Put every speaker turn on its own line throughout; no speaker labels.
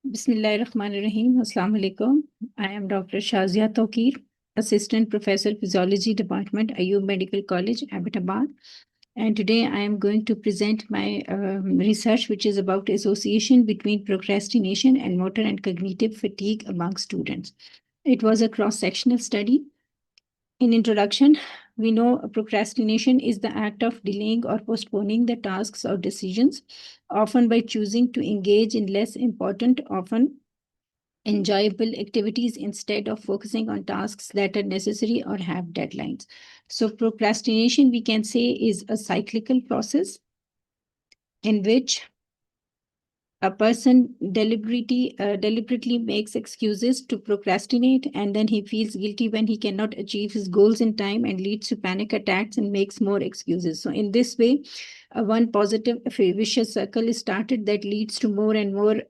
Bismillahirrahmanirrahim. Assalamu alaikum. I am Dr. Shazia Touqeer, Assistant Professor Physiology Department, Ayub Medical College, Abbottabad. And today I am going to present my research, which is about association between procrastination and motor and cognitive fatigue among students. It was a cross-sectional study. In introduction, we know procrastination is the act of delaying or postponing the tasks or decisions, often by choosing to engage in less important, often enjoyable activities instead of focusing on tasks that are necessary or have deadlines. So, procrastination, we can say, is a cyclical process in which a person deliberately makes excuses to procrastinate, and then he feels guilty when he cannot achieve his goals in time and leads to panic attacks and makes more excuses. So in this way, one positive vicious circle is started that leads to more and more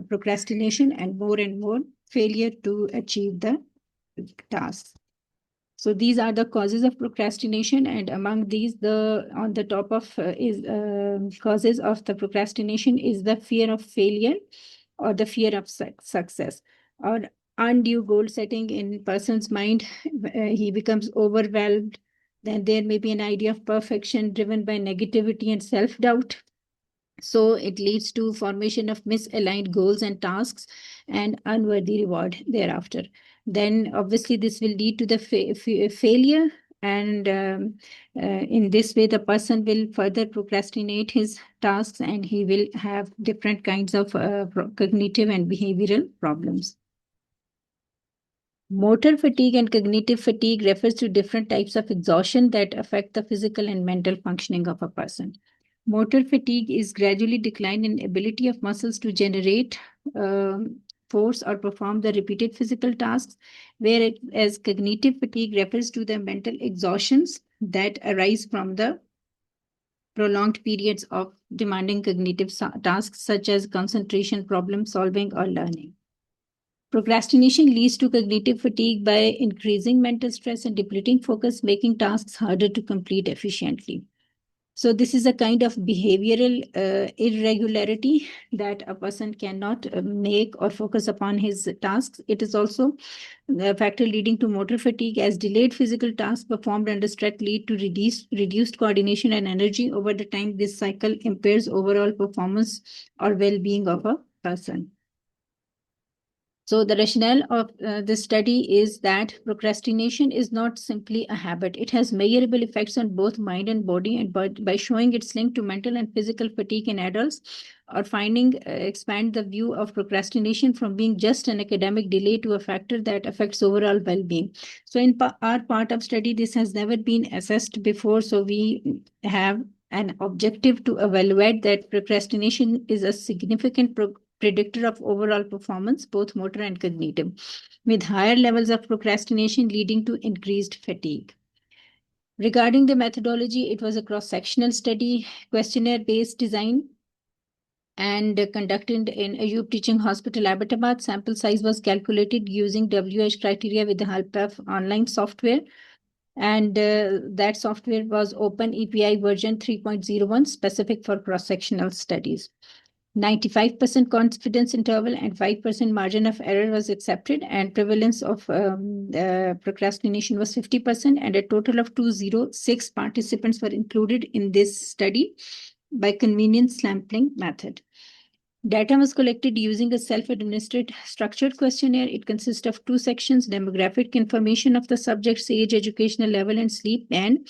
procrastination and more failure to achieve the tasks. So these are the causes of procrastination, and among these, the on the top of is causes of the procrastination is the fear of failure or the fear of success or undue goal setting in person's mind. He becomes overwhelmed. Then there may be an idea of perfection driven by negativity and self-doubt. So it leads to formation of misaligned goals and tasks and unworthy reward thereafter. Then obviously this will lead to the failure, and in this way the person will further procrastinate his tasks and he will have different kinds of cognitive and behavioral problems. Motor fatigue and cognitive fatigue refers to different types of exhaustion that affect the physical and mental functioning of a person. Motor fatigue is gradually decline in ability of muscles to generate force or perform the repeated physical tasks, whereas cognitive fatigue refers to the mental exhaustions that arise from the prolonged periods of demanding cognitive tasks such as concentration, problem solving, or learning. Procrastination leads to cognitive fatigue by increasing mental stress and depleting focus, making tasks harder to complete efficiently. So this is a kind of behavioral irregularity that a person cannot make or focus upon his tasks. It is also a factor leading to motor fatigue, as delayed physical tasks performed under stress lead to reduced coordination and energy. Over the time, this cycle impairs overall performance or well-being of a person. So the rationale of this study is that procrastination is not simply a habit. It has measurable effects on both mind and body, and by showing its link to mental and physical fatigue in adults, our finding expand the view of procrastination from being just an academic delay to a factor that affects overall well-being. So in our part of study, this has never been assessed before. So we have an objective to evaluate that procrastination is a significant predictor of overall performance, both motor and cognitive, with higher levels of procrastination leading to increased fatigue. Regarding the methodology, it was a cross-sectional study, questionnaire-based design, and conducted in Ayub Teaching Hospital, Abbottabad. Sample size was calculated using WH criteria with the help of online software. And that software was Open API version 3.01, specific for cross-sectional studies. 95% confidence interval and 5% margin of error was accepted, and prevalence of procrastination was 50%, and a total of 206 participants were included in this study by convenience sampling method. Data was collected using a self-administered structured questionnaire. It consists of 2 sections: demographic information of the subject's age, educational level, and sleep. And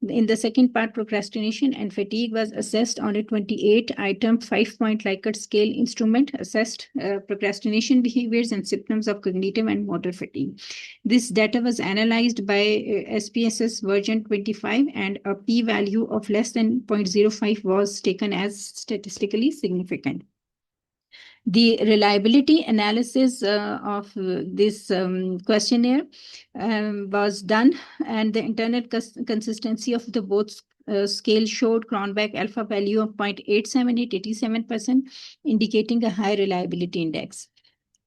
in the second part, procrastination and fatigue was assessed on a 28-item 5-point Likert scale instrument, assessed procrastination behaviors and symptoms of cognitive and motor fatigue. This data was analyzed by SPSS version 25, and a p-value of less than 0.05 was taken as statistically significant. The reliability analysis of this questionnaire was done, and the internal consistency of the both scale showed Cronbach alpha value of 0.878, 87%, indicating a high reliability index.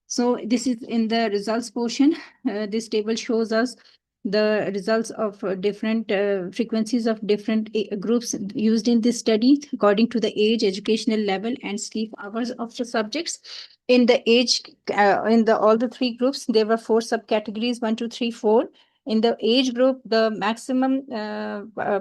So this is in the results portion. This table shows us the results of different frequencies of different groups used in this study according to the age, educational level, and sleep hours of the subjects. In the age, in the all the three groups, there were 4 subcategories: 1, 2, 3, 4. In the age group, the maximum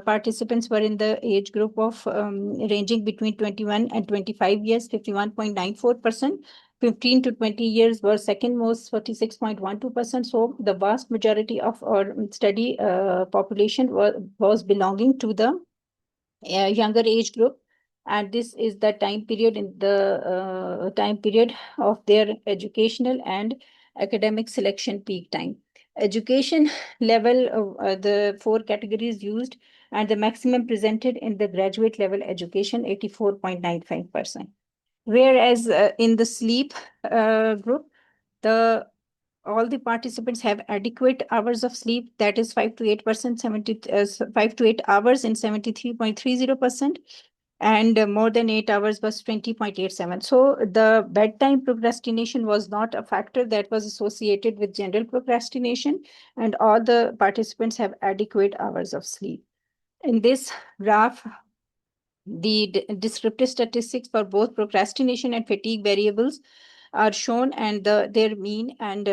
participants were in the age group of ranging between 21 and 25 years, 51.94%. 15 to 20 years were second most, 46.12%. So the vast majority of our study population was belonging to the younger age group. And this is the time period in the time period of their educational and academic selection peak time. Education level, the 4 categories used, and the maximum presented in the graduate level education, 84.95%. Whereas in the sleep group, the all the participants have adequate hours of sleep, that is 5 to 8%, 5 to 8 hours in 73.30%, and more than 8 hours was 20.87. So the bedtime procrastination was not a factor that was associated with general procrastination, and all the participants have adequate hours of sleep. In this graph, the descriptive statistics for both procrastination and fatigue variables are shown, and their mean and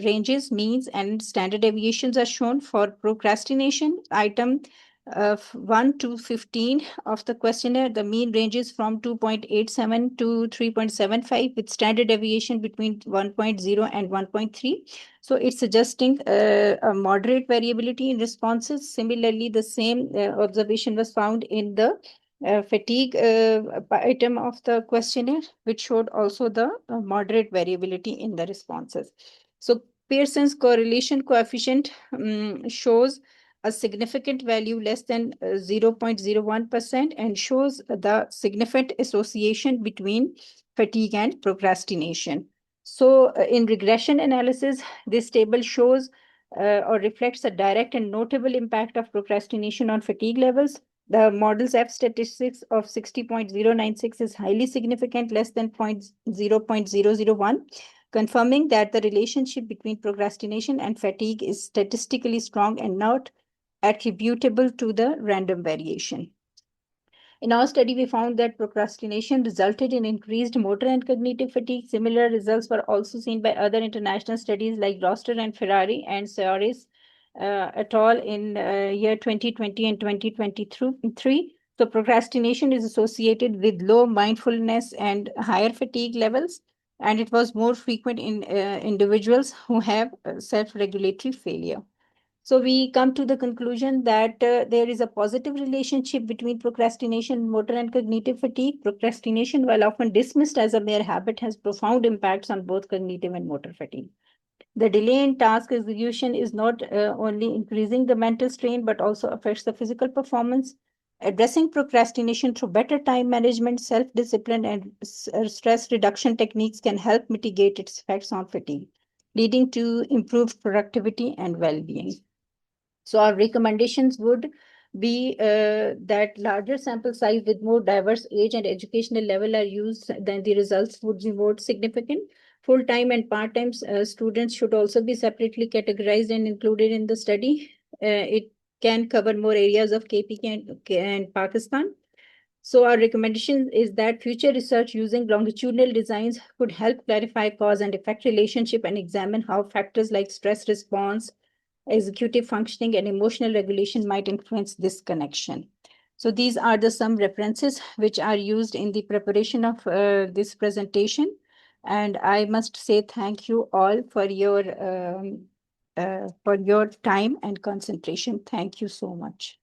ranges, means, and standard deviations are shown. For procrastination, item 1 to 15 of the questionnaire, the mean ranges from 2.87 to 3.75, with standard deviation between 1.0 and 1.3. So it's suggesting a moderate variability in responses. Similarly, the same observation was found in the fatigue item of the questionnaire, which showed also the moderate variability in the responses. So Pearson's correlation coefficient shows a significant value less than 0.01% and shows the significant association between fatigue and procrastination. So in regression analysis, this table shows or reflects a direct and notable impact of procrastination on fatigue levels. The model's F statistics of 60.096 is highly significant, less than 0.001, confirming that the relationship between procrastination and fatigue is statistically strong and not attributable to the random variation. In our study, we found that procrastination resulted in increased motor and cognitive fatigue. Similar results were also seen by other international studies like Roster and Ferrari and Seoris et al. In year 2020 and 2023. So procrastination is associated with low mindfulness and higher fatigue levels, and it was more frequent in individuals who have self-regulatory failure. So we come to the conclusion that there is a positive relationship between procrastination, motor, and cognitive fatigue. Procrastination, while often dismissed as a mere habit, has profound impacts on both cognitive and motor fatigue. The delay in task execution is not only increasing the mental strain, but also affects the physical performance. Addressing procrastination through better time management, self-discipline, and stress reduction techniques can help mitigate its effects on fatigue, leading to improved productivity and well-being. So our recommendations would be that larger sample size with more diverse age and educational level are used, then the results would be more significant. Full-time and part-time students should also be separately categorized and included in the study. It can cover more areas of KPK and Pakistan. So our recommendation is that future research using longitudinal designs could help clarify cause and effect relationship and examine how factors like stress response, executive functioning, and emotional regulation might influence this connection. So these are the some references which are used in the preparation of this presentation. And I must say thank you all for your time and concentration. Thank you so much.